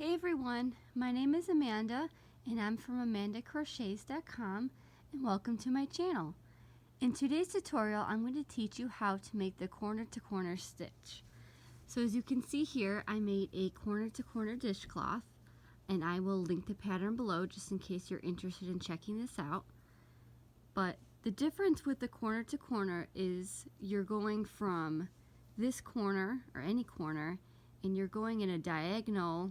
Hey everyone, my name is Amanda and I'm from amandacrochets.com and welcome to my channel. In today's tutorial I'm going to teach you how to make the corner to corner stitch. So as you can see here, I made a corner to corner dishcloth and I will link the pattern below just in case you're interested in checking this out. But the difference with the corner to corner is you're going from this corner or any corner and you're going in a diagonal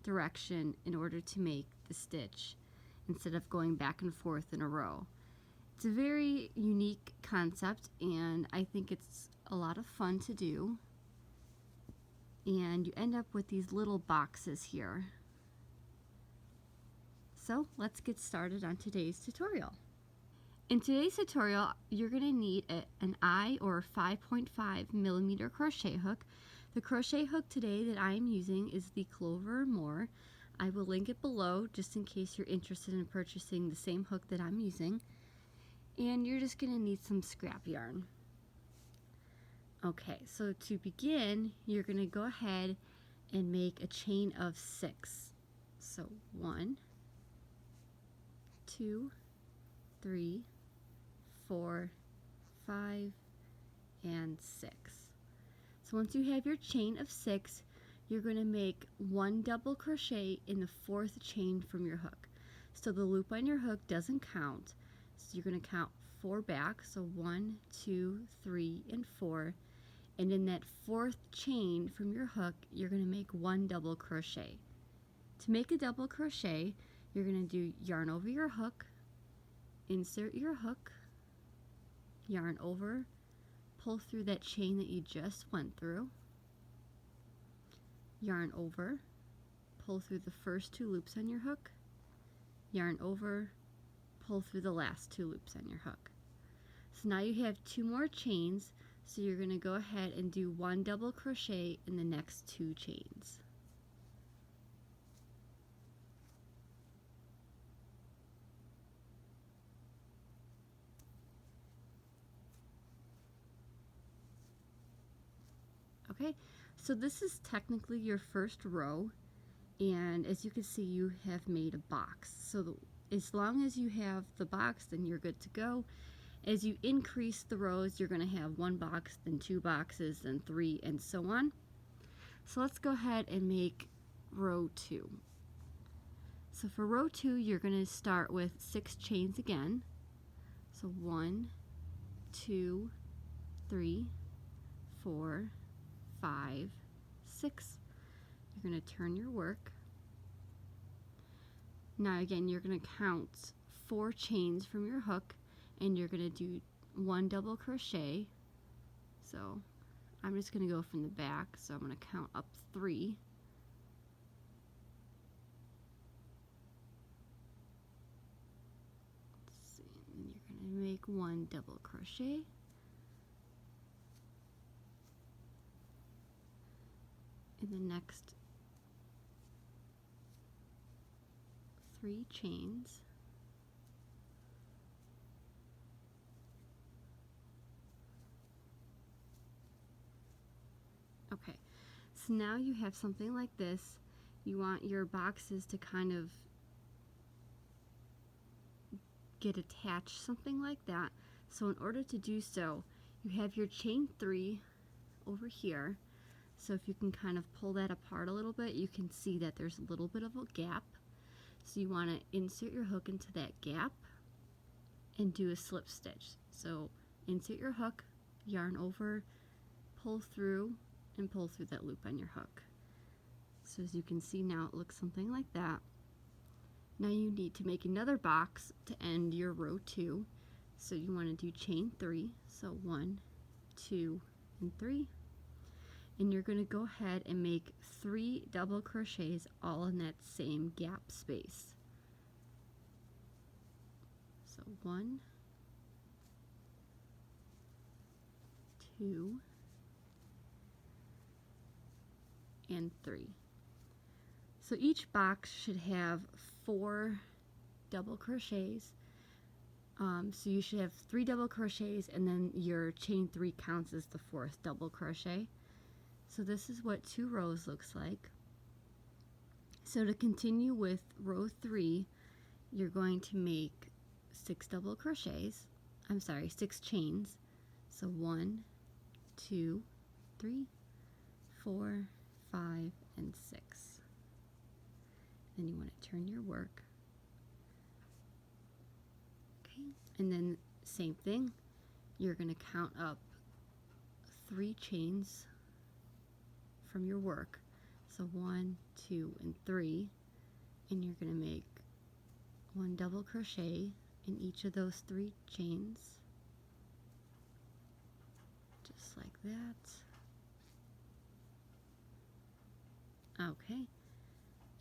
direction in order to make the stitch instead of going back and forth in a row. It's a very unique concept and I think it's a lot of fun to do, and you end up with these little boxes here. So let's get started on today's tutorial. In today's tutorial you're going to need an eye or 5.5 millimeter crochet hook. The crochet hook today that I am using is the Clover More. I will link it below just in case you're interested in purchasing the same hook that I'm using. And you're just going to need some scrap yarn. Okay, so to begin, you're going to go ahead and make a chain of 6. So 1, 2, 3, 4, 5, and 6. So once you have your chain of 6, you're going to make 1 double crochet in the 4th chain from your hook. So the loop on your hook doesn't count. So you're going to count 4 back. So 1, 2, 3, and 4. And in that 4th chain from your hook, you're going to make 1 double crochet. To make a double crochet, you're going to do yarn over your hook, insert your hook, yarn over, pull through that chain that you just went through, yarn over, pull through the first 2 loops on your hook, yarn over, pull through the last 2 loops on your hook. So now you have 2 more chains, so you're going to go ahead and do 1 double crochet in the next 2 chains. Okay, so this is technically your first row, and as you can see you have made a box. So as long as you have the box, then you're good to go. As you increase the rows, you're going to have 1 box, then 2 boxes, then 3, and so on. So let's go ahead and make row 2. So for row 2, you're going to start with 6 chains again. So 1, 2, 3, 4, 5, 6. You're going to turn your work. Now again, you're going to count 4 chains from your hook and you're going to do 1 double crochet. So I'm just going to go from the back, so I'm going to count up 3. Let's see, and then you're going to make 1 double crochet. In the next 3 chains. Okay, so now you have something like this. You want your boxes to kind of get attached, something like that. So in order to do so, you have your chain 3 over here. So if you can kind of pull that apart a little bit, you can see that there's a little bit of a gap. So you want to insert your hook into that gap and do a slip stitch. So insert your hook, yarn over, pull through, and pull through that loop on your hook. So as you can see now, it looks something like that. Now you need to make another box to end your row 2. So you want to do chain 3. So 1, 2, and 3. And you're going to go ahead and make 3 double crochets all in that same gap space. So 1, 2, and 3. So each box should have 4 double crochets. So you should have 3 double crochets, and then your chain 3 counts as the 4th double crochet. So this is what 2 rows looks like. So to continue with row 3, you're going to make 6 double crochets. I'm sorry, 6 chains. So 1, 2, 3, 4, 5, and 6. Then you want to turn your work. Okay, and then same thing. You're going to count up 3 chains from your work. So 1, 2, and 3, and you're going to make 1 double crochet in each of those 3 chains, just like that. Okay,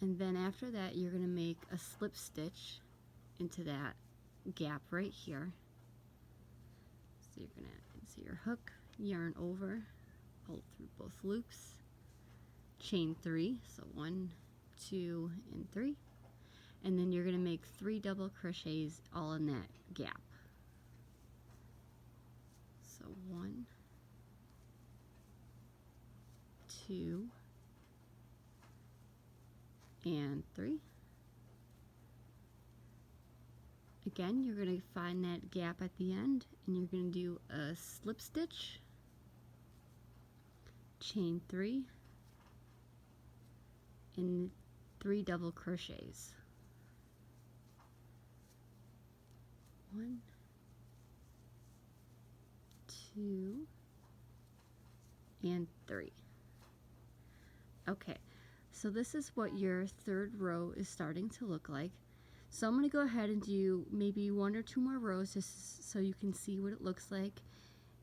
and then after that you're going to make a slip stitch into that gap right here. So you're going to insert your hook, yarn over, pull through both loops, chain 3, so 1, 2, and 3, and then you're going to make 3 double crochets all in that gap. So 1, 2, and 3. Again, you're going to find that gap at the end, and you're going to do a slip stitch, chain 3, and 3 double crochets. 1, 2, and 3. Okay, so this is what your third row is starting to look like. So I'm going to go ahead and do maybe 1 or 2 more rows just so you can see what it looks like.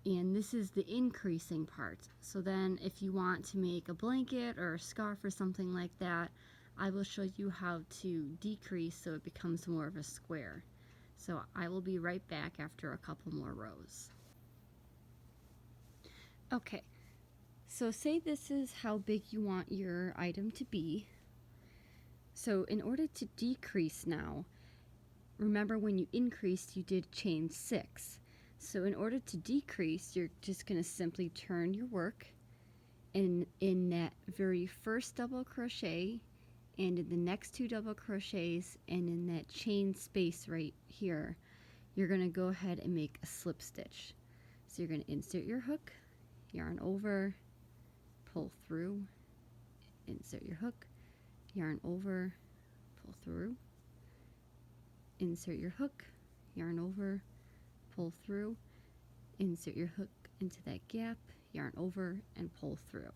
And this is the increasing part. So then if you want to make a blanket or a scarf or something like that, I will show you how to decrease so it becomes more of a square. So I will be right back after a couple more rows. Okay, so say this is how big you want your item to be. So in order to decrease now, remember when you increased you did chain 6. So in order to decrease, you're just going to simply turn your work, and in that very first double crochet and in the next 2 double crochets and in that chain space right here, you're going to go ahead and make a slip stitch. So you're going to insert your hook, yarn over, pull through, insert your hook, yarn over, pull through, insert your hook, yarn over, pull through, insert your hook into that gap, yarn over, and pull through.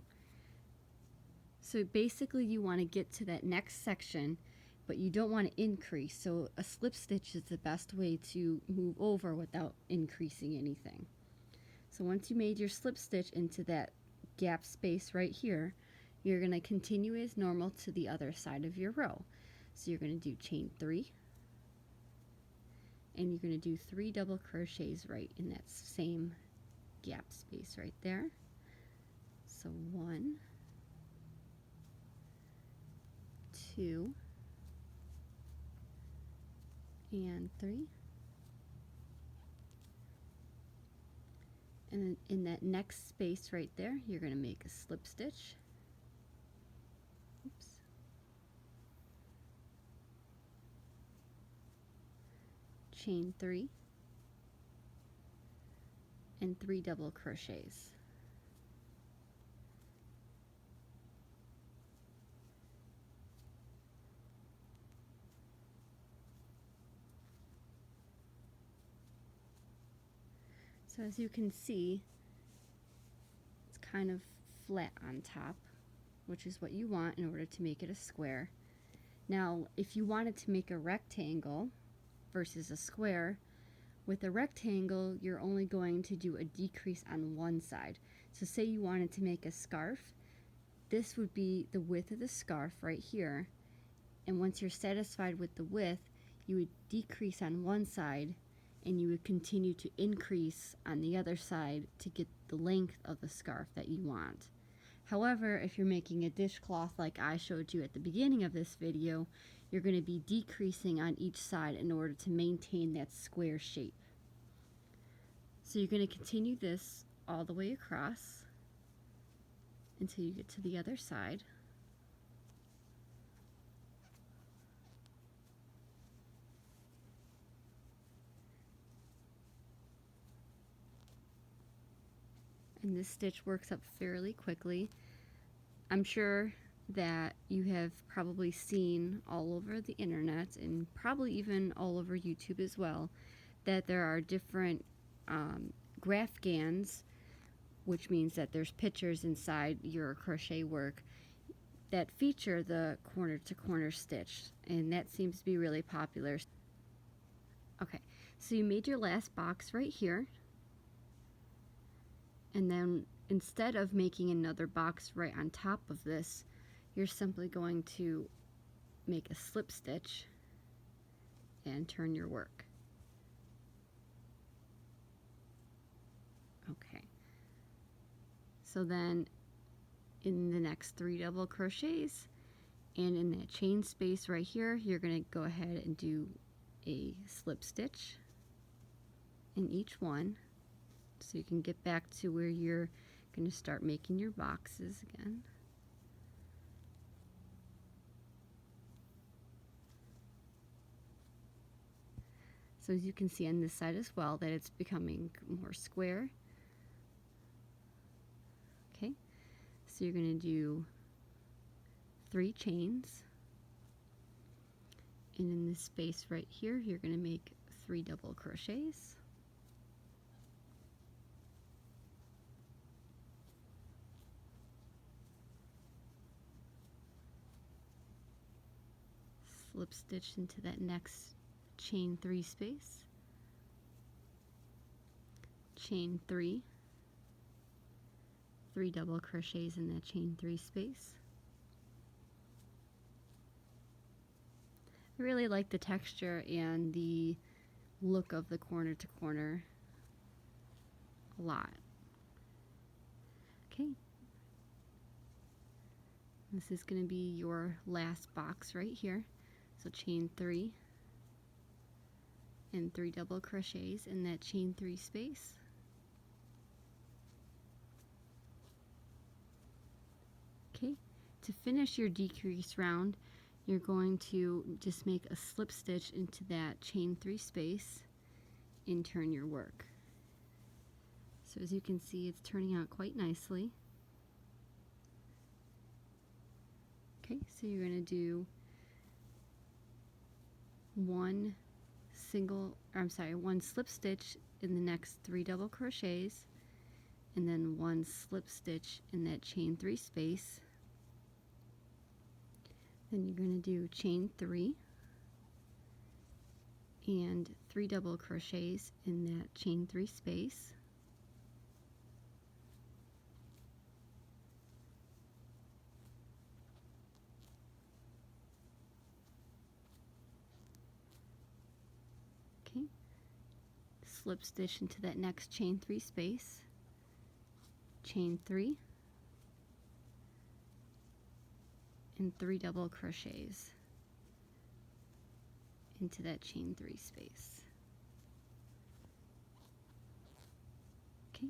So basically you want to get to that next section, but you don't want to increase, so a slip stitch is the best way to move over without increasing anything. So once you made your slip stitch into that gap space right here, you're going to continue as normal to the other side of your row. So you're going to do chain 3, and you're going to do 3 double crochets right in that same gap space right there. So 1, 2, and 3. And then in that next space right there, you're going to make a slip stitch. Oops. Chain 3, and 3 double crochets. So as you can see, it's kind of flat on top, which is what you want in order to make it a square. Now, if you wanted to make a rectangle versus a square, with a rectangle, you're only going to do a decrease on one side. So say you wanted to make a scarf, this would be the width of the scarf right here. And once you're satisfied with the width, you would decrease on one side and you would continue to increase on the other side to get the length of the scarf that you want. However, if you're making a dishcloth like I showed you at the beginning of this video, you're going to be decreasing on each side in order to maintain that square shape. So you're going to continue this all the way across until you get to the other side. and this stitch works up fairly quickly. I'm sure that you have probably seen all over the internet and probably even all over YouTube as well that there are different graph GANs, which means that there's pictures inside your crochet work that feature the corner to corner stitch, and that seems to be really popular. Okay, so you made your last box right here, and then instead of making another box right on top of this, you're simply going to make a slip stitch and turn your work. Okay, so then in the next 3 double crochets and in that chain space right here, you're going to go ahead and do a slip stitch in each one, so you can get back to where you're going to start making your boxes again. So as you can see on this side as well, that it's becoming more square. Okay, so you're going to do 3 chains, and in this space right here, you're going to make 3 double crochets. Slip stitch into that next chain 3 space, chain 3, 3 double crochets in that chain 3 space. I really like the texture and the look of the corner to corner a lot. Okay, this is going to be your last box right here. So chain 3 and 3 double crochets in that chain 3 space. Okay, to finish your decrease round, you're going to just make a slip stitch into that chain 3 space and turn your work. So as you can see, it's turning out quite nicely. Okay, so you're going to do one slip stitch in the next 3 double crochets, and then 1 slip stitch in that chain 3 space. Then you're going to do chain 3 and 3 double crochets in that chain 3 space. Okay, slip stitch into that next chain 3 space, chain 3 and 3 double crochets into that chain 3 space. Okay,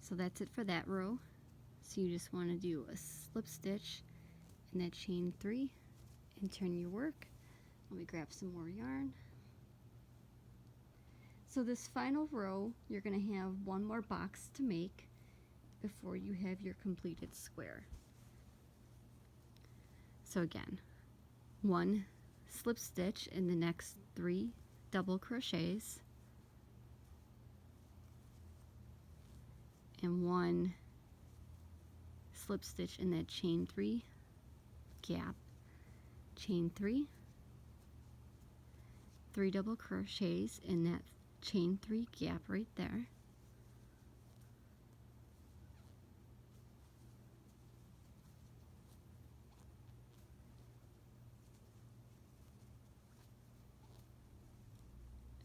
so that's it for that row. So you just want to do a slip stitch in that chain 3 and turn your work. Let me grab some more yarn. So this final row, you're going to have one more box to make before you have your completed square. So again, 1 slip stitch in the next 3 double crochets, and 1 slip stitch in that chain 3 gap, chain 3, 3 double crochets in that chain 3 gap right there,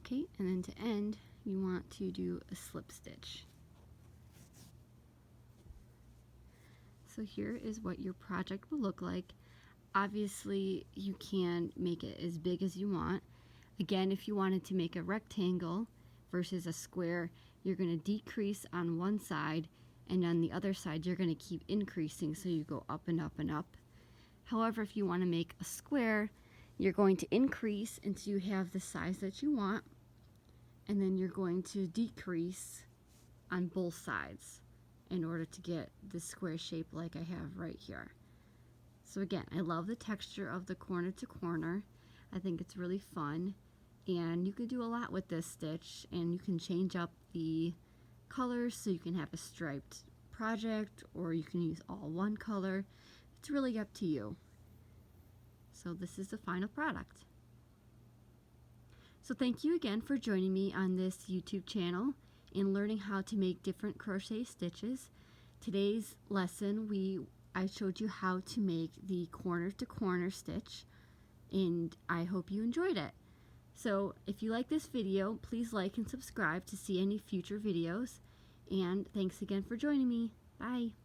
okay, and then to end you want to do a slip stitch. So here is what your project will look like. Obviously you can make it as big as you want. Again, if you wanted to make a rectangle versus a square, you're going to decrease on one side, and on the other side you're going to keep increasing, so you go up and up and up. However, if you want to make a square, you're going to increase until you have the size that you want, and then you're going to decrease on both sides in order to get this square shape like I have right here. So again, I love the texture of the corner to corner. I think it's really fun, and you can do a lot with this stitch, and you can change up the colors so you can have a striped project, or you can use all one color. It's really up to you. So this is the final product. So thank you again for joining me on this YouTube channel and learning how to make different crochet stitches. Today's lesson I showed you how to make the corner to corner stitch, and I hope you enjoyed it. So if you like this video, please like and subscribe to see any future videos, and thanks again for joining me. Bye.